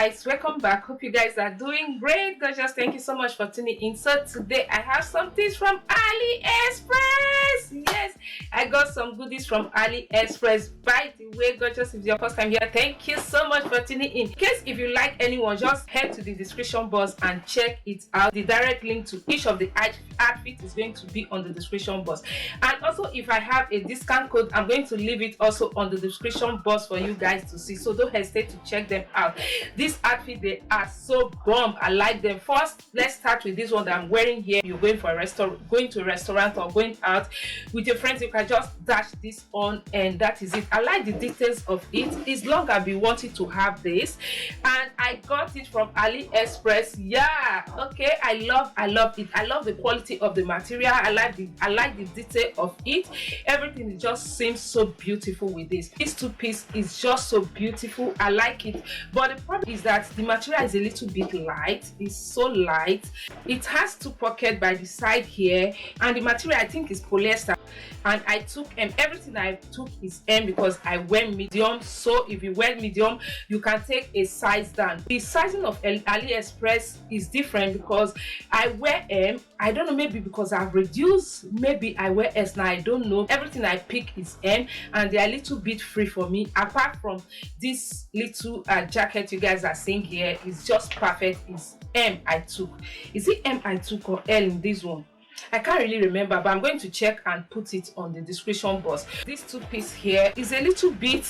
guys, welcome back. Hope you guys are doing great. Gorgeous, thank you so much for tuning in. So today I have some things from AliExpress. Yes, I got some goodies from AliExpress. By the way, gorgeous, if it's your first time here, thank you so much for tuning in. In case if you like anyone, just head to the description box and check it out. The direct link to each of the outfits is going to be on the description box. And also, if I have a discount code, I'm going to leave it also on the description box for you guys to see. So don't hesitate to check them out. This outfit, they are so bomb. I like them. First, let's start with this one that I'm wearing here. You're going for a restaurant, going to a restaurant or going out with your friends, you can just dash this on and that is it. I like the details of it. It's long I've been wanting to have this, and I got it from AliExpress. Yeah, okay, I love it. I love the quality of the material. I like the detail of it. Everything just seems so beautiful with this. This two-piece is just so beautiful. I like it, but the problem is that the material is a little bit light. It's so light. It has two pockets by the side here, and the material I think is polyester, and I took M. Everything I took is M because I wear medium. So if you wear medium, you can take a size down. The sizing of AliExpress is different because I wear M. I don't know, maybe because I've reduced, maybe I wear S now, I don't know. Everything I pick is M, and they are a little bit free for me. Apart from this little jacket you guys are seeing here, is just perfect. It's M I took. Is it M I took or L in this one? I can't really remember, but I'm going to check and put it on the description box. This two-piece here is a little bit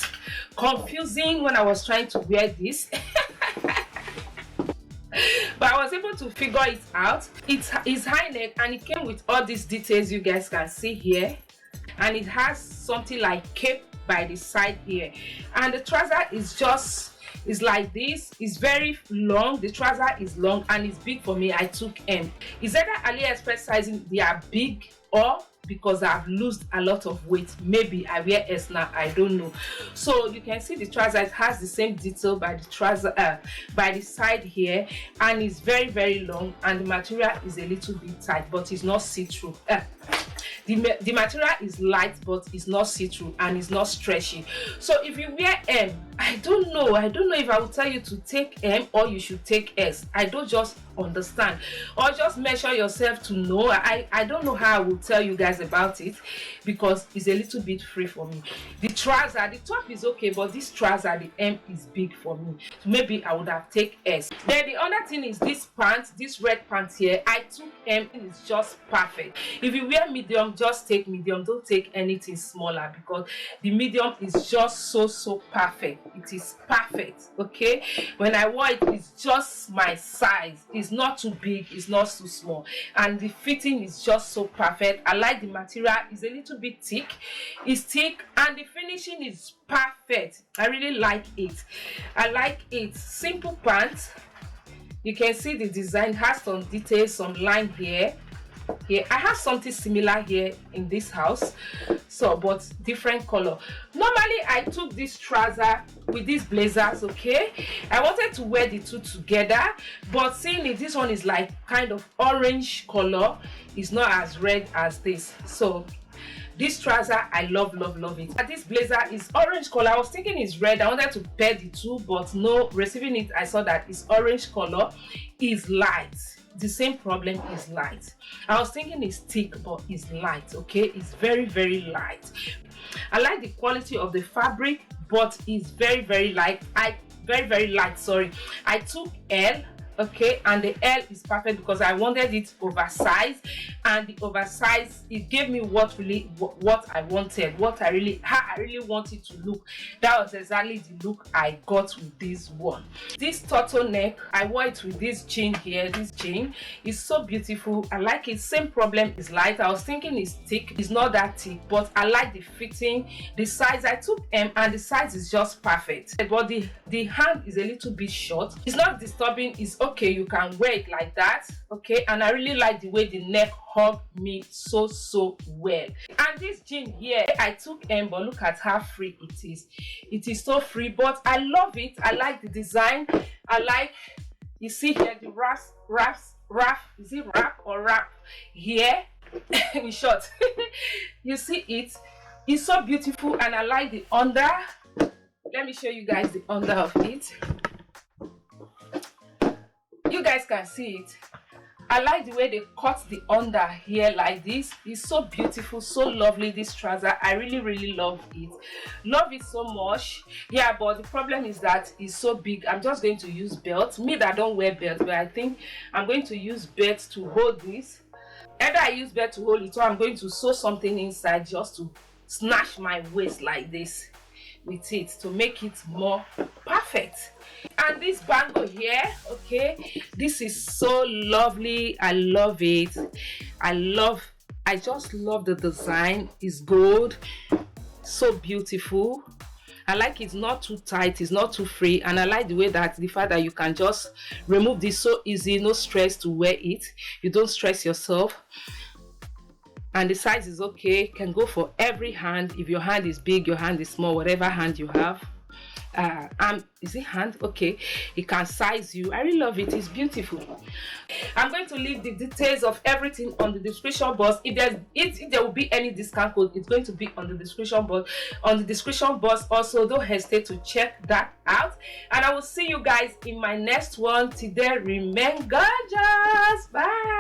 confusing when I was trying to wear this. But I was able to figure it out. It's high neck, and it came with all these details you guys can see here, and it has something like cape by the side here, and the trouser is like this. It's very long. The trouser is long and it's big for me. I took M. Is either AliExpress sizing they are big, or because I've lost a lot of weight, maybe I wear S now, I don't know. So you can see the trouser, it has the same detail by the trouser by the side here, and it's very long, and the material is a little bit tight, but it's not see-through. The material is light, but it's not see-through and it's not stretchy. So if you wear M, I don't know if I will tell you to take M or you should take S. I don't just understand, or just measure yourself to know. I don't know how I will tell you guys about it because it's a little bit free for me. The trouser, the top is okay, but this trouser, the M is big for me, so maybe I would have taken S. Then the other thing is this pants, this red pants here, I took M, and it's just perfect. If you wear medium, just take medium, don't take anything smaller, because the medium is just so perfect. It is perfect. Okay, when I wore it, it's just my size. It's not too big, it's not too small, and the fitting is just so perfect. I like the material. It's a little bit thick. It's thick, and the finishing is perfect. I really like it. I like it. Simple pants. You can see the design has some details, some line here. I have something similar here in this house, so but different color. Normally I took this trouser with these blazers. Okay, I wanted to wear the two together, but seeing it, this one is like kind of orange color, it's not as red as this. So this trouser, I love it. And this blazer is orange color. I was thinking it's red. I wanted to pair the two, but no, receiving it, I saw that it's orange color. Is light. The same problem is light. I was thinking it's thick, but it's light. Okay, it's very light. I like the quality of the fabric, but it's very light. Very light, sorry. I took L. Okay, and the L is perfect because I wanted it oversized, and the oversized, it gave me what I wanted, how I really wanted to look. That was exactly the look I got with this one. This turtleneck, I wore it with this jean here. This jean is so beautiful. I like it. Same problem is light. I was thinking it's thick. It's not that thick, but I like the fitting. The size, I took M, and the size is just perfect, but the hand is a little bit short. It's not disturbing. It's okay, you can wear it like that. Okay, and I really like the way the neck hugged me so well. And this jean here, I took M, but look at how free it is. It is so free, but I love it. I like the design. I like, you see here, the wraps, is it wrap or wrap here? In short, you see it. It's so beautiful, and I like the under. Let me show you guys the under of it. You guys can see it. I like the way they cut the under here like this. It's so beautiful, so lovely, this trouser. I really love it so much. Yeah, but the problem is that it's so big. I'm just going to use belt. Me that don't wear belt, but I think I'm going to use belt to hold this. Either I use belt to hold it, or I'm going to sew something inside just to snatch my waist like this with it to make it more perfect. And this bangle here, okay, this is so lovely. I love it. I just love the design. It's gold, so beautiful. I like it's not too tight, it's not too free, and I like the way that the fact that you can just remove this so easy, no stress to wear it. You don't stress yourself. And the size is okay, can go for every hand. If your hand is big, your hand is small, whatever hand you have. Is it hand? Okay, it can size you. I really love it. It's beautiful. I'm going to leave the details of everything on the description box. If there will be any discount code, it's going to be on the description box. Also, don't hesitate to check that out. And I will see you guys in my next one. Till then, remain gorgeous. Bye.